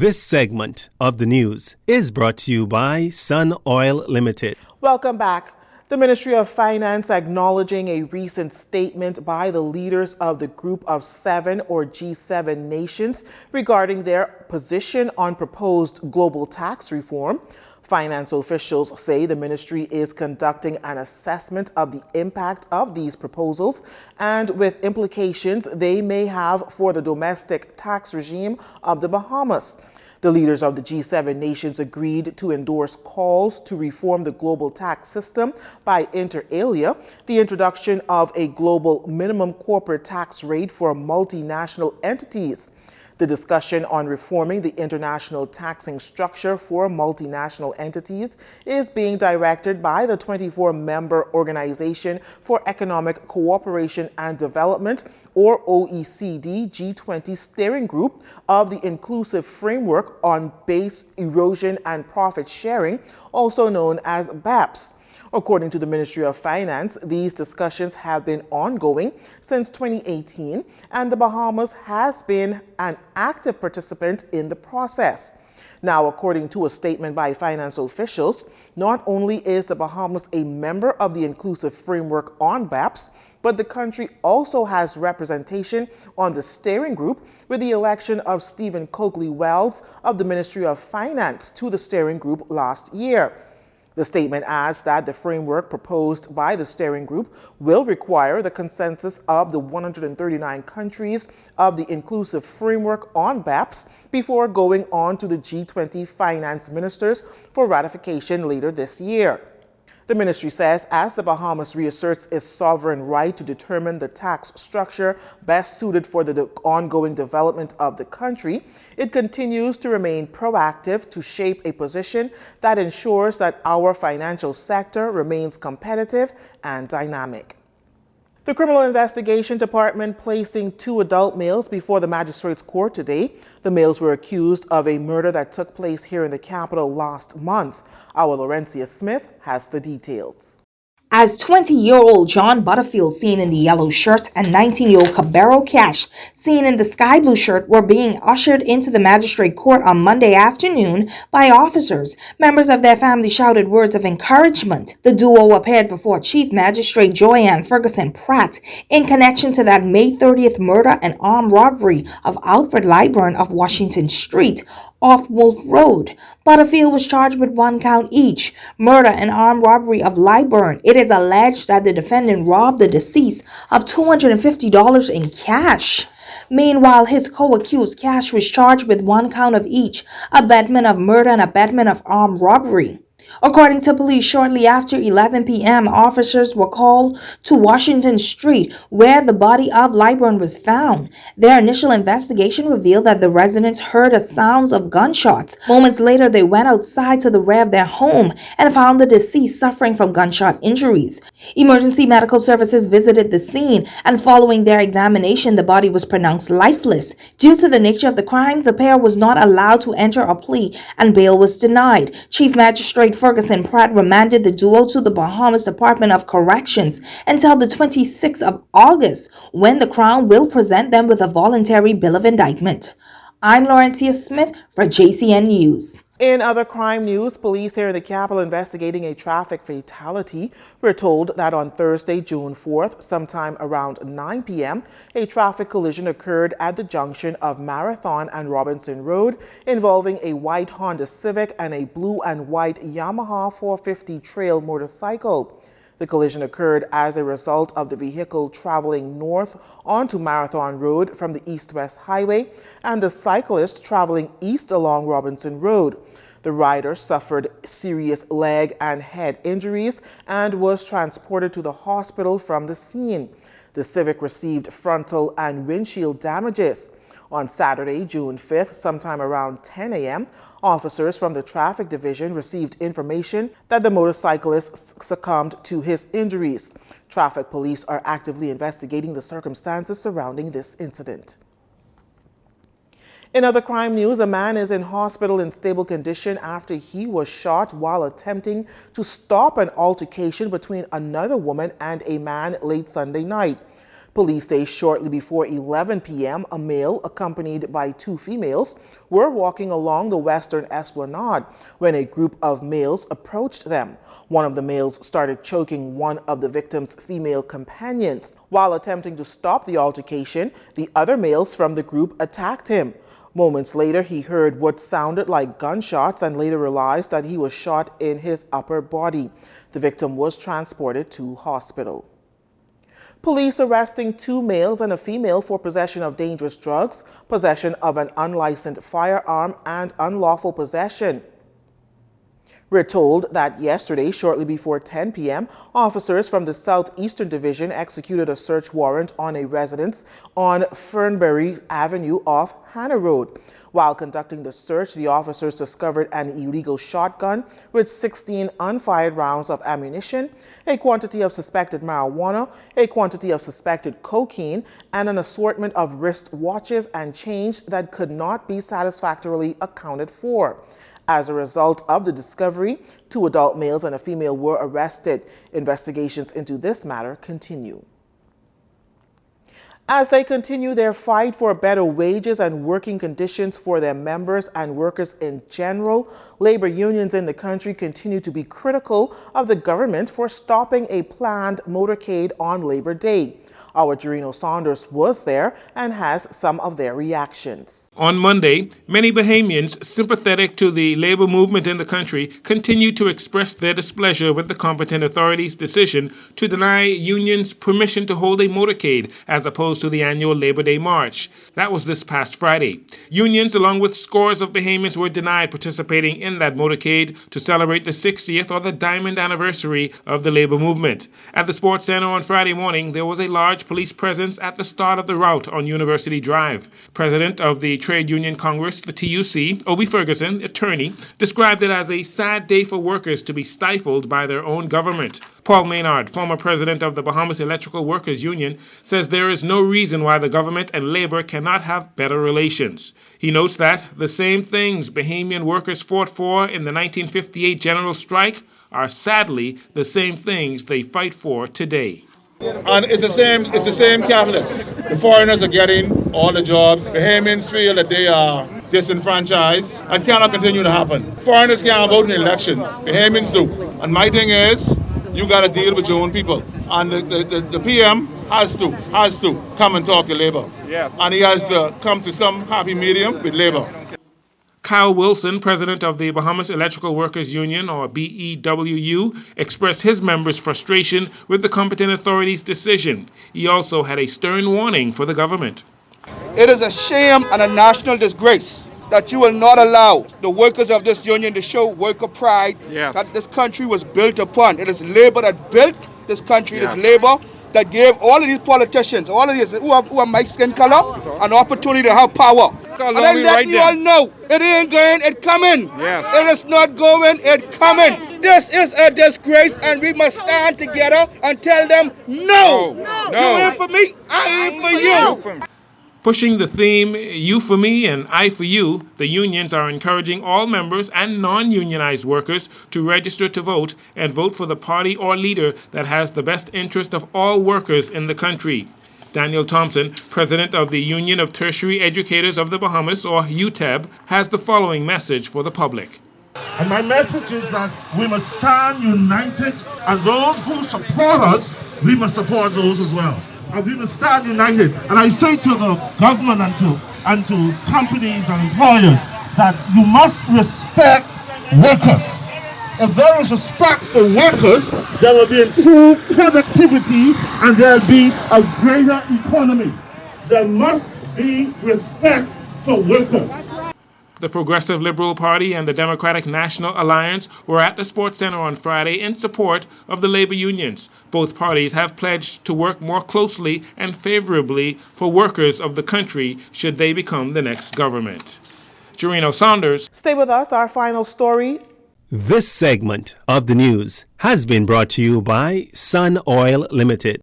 This segment of the news is brought to you by Sun Oil Limited. Welcome back. The Ministry of Finance acknowledging a recent statement by the leaders of the Group of Seven or G7 nations regarding their position on proposed global tax reform. Finance officials say the ministry is conducting an assessment of the impact of these proposals and with implications they may have for the domestic tax regime of the Bahamas. The leaders of the G7 nations agreed to endorse calls to reform the global tax system by inter alia, the introduction of a global minimum corporate tax rate for multinational entities. The discussion on reforming the international taxing structure for multinational entities is being directed by the 24-member Organization for Economic Cooperation and Development, or OECD G20 Steering Group of the Inclusive Framework on Base Erosion and Profit Sharing, also known as BEPS. According to the Ministry of Finance, these discussions have been ongoing since 2018, and the Bahamas has been an active participant in the process. Now, according to a statement by finance officials, not only is the Bahamas a member of the Inclusive Framework on BEPS, but the country also has representation on the steering group with the election of Stephen Coakley-Wells of the Ministry of Finance to the steering group last year. The statement adds that the framework proposed by the steering group will require the consensus of the 139 countries of the Inclusive Framework on BEPS before going on to the G20 finance ministers for ratification later this year. The ministry says as the Bahamas reasserts its sovereign right to determine the tax structure best suited for the ongoing development of the country, it continues to remain proactive to shape a position that ensures that our financial sector remains competitive and dynamic. The Criminal Investigation Department placing 2 adult males before the magistrate's court today. The males were accused of a murder that took place here in the capital last month. Our Laurencia Smith has the details. As 20-year-old John Butterfield, seen in the yellow shirt, and 19-year-old Cabero Cash, seen in the sky blue shirt, were being ushered into the magistrate court on Monday afternoon by officers, members of their family shouted words of encouragement. The duo appeared before Chief Magistrate Joanne Ferguson Pratt in connection to that May 30th murder and armed robbery of Alfred Lyburn of Washington Street off Wolf Road. Butterfield was charged with 1 count each, murder and armed robbery of Lyburn. It is alleged that the defendant robbed the deceased of $250 in cash. Meanwhile, his co-accused Cash was charged with 1 count of each, abetment of murder and abetment of armed robbery. According to police, shortly after 11 p.m., officers were called to Washington Street, where the body of Lyburn was found. Their initial investigation revealed that the residents heard the sounds of gunshots. Moments later, they went outside to the rear of their home and found the deceased suffering from gunshot injuries. Emergency medical services visited the scene, and following their examination, the body was pronounced lifeless. Due to the nature of the crime, the pair was not allowed to enter a plea, and bail was denied. Chief Magistrate Ferguson Pratt remanded the duo to the Bahamas Department of Corrections until the 26th of August, when the Crown will present them with a voluntary bill of indictment. I'm Laurencia Smith for Jcn News. In other crime news, police here in the capital investigating a traffic fatality. We're told that on Thursday, June 4th, sometime around 9 p.m., a traffic collision occurred at the junction of Marathon and Robinson Road involving a white Honda Civic and a blue and white Yamaha 450 trail motorcycle. The collision occurred as a result of the vehicle traveling north onto Marathon Road from the east-west highway and the cyclist traveling east along Robinson Road. The rider suffered serious leg and head injuries and was transported to the hospital from the scene. The Civic received frontal and windshield damages. On Saturday, June 5th, sometime around 10 a.m., officers from the traffic division received information that the motorcyclist succumbed to his injuries. Traffic police are actively investigating the circumstances surrounding this incident. In other crime news, a man is in hospital in stable condition after he was shot while attempting to stop an altercation between another woman and a man late Sunday night. Police say shortly before 11 p.m., a male accompanied by two females were walking along the western esplanade when a group of males approached them. One of the males started choking one of the victim's female companions. While attempting to stop the altercation, the other males from the group attacked him. Moments later, he heard what sounded like gunshots and later realized that he was shot in his upper body. The victim was transported to hospital. Police arresting two males and a female for possession of dangerous drugs, possession of an unlicensed firearm, and unlawful possession. We're told that yesterday, shortly before 10 p.m., officers from the Southeastern Division executed a search warrant on a residence on Fernbury Avenue off Hannah Road. While conducting the search, the officers discovered an illegal shotgun with 16 unfired rounds of ammunition, a quantity of suspected marijuana, a quantity of suspected cocaine, and an assortment of wrist watches and change that could not be satisfactorily accounted for. As a result of the discovery, two adult males and a female were arrested. Investigations into this matter continue. As they continue their fight for better wages and working conditions for their members and workers in general, labor unions in the country continue to be critical of the government for stopping a planned motorcade on Labor Day. Our Jcn Saunders was there and has some of their reactions. On Monday, many Bahamians sympathetic to the labor movement in the country continued to express their displeasure with the competent authorities' decision to deny unions permission to hold a motorcade as opposed to the annual Labor Day March. That was this past Friday. Unions, along with scores of Bahamians, were denied participating in that motorcade to celebrate the 60th or the diamond anniversary of the labor movement. At the Sports Center on Friday morning, there was a large police presence at the start of the route on University Drive. President of the Trade Union Congress, the TUC, Obie Ferguson, attorney, described it as a sad day for workers to be stifled by their own government. Paul Maynard, former president of the Bahamas Electrical Workers Union, says there is no reason why the government and labor cannot have better relations. He notes that the same things Bahamian workers fought for in the 1958 general strike are sadly the same things they fight for today. And it's the same Catholics. The foreigners are getting all the jobs. Bahamians feel that they are disenfranchised and cannot continue to happen. Foreigners can't vote in elections. Bahamians do. And my thing is, you got to deal with your own people. And the PM has to come and talk to Labour. Yes. And he has to come to some happy medium with Labour. Kyle Wilson, president of the Bahamas Electrical Workers Union, or BEWU, expressed his members' frustration with the competent authorities' decision. He also had a stern warning for the government. It is a shame and a national disgrace that you will not allow the workers of this union to show worker pride that this country was built upon. It is labor that built this country. It is labor that gave all of these politicians, all of these who are my skin color, an opportunity to have power. And I let you all know, it ain't going, it's coming. Yes. It is not going, it's coming. This is a disgrace, and we must stand together and tell them, no. You ain't for me, I ain't for you. Pushing the theme, you for me and I for you, the unions are encouraging all members and non-unionized workers to register to vote and vote for the party or leader that has the best interest of all workers in the country. Daniel Thompson, president of the Union of Tertiary Educators of the Bahamas, or UTEB, has the following message for the public. And my message is that we must stand united, and those who support us, we must support those as well. And we must stand united. And I say to the government and to companies and employers that you must respect workers. If there is respect for workers, there will be improved productivity and there will be a greater economy. There must be respect for workers. The Progressive Liberal Party and the Democratic National Alliance were at the Sports Center on Friday in support of the labor unions. Both parties have pledged to work more closely and favorably for workers of the country should they become the next government. Jcn Saunders. Stay with us. Our final story. This segment of the news has been brought to you by Sun Oil Limited.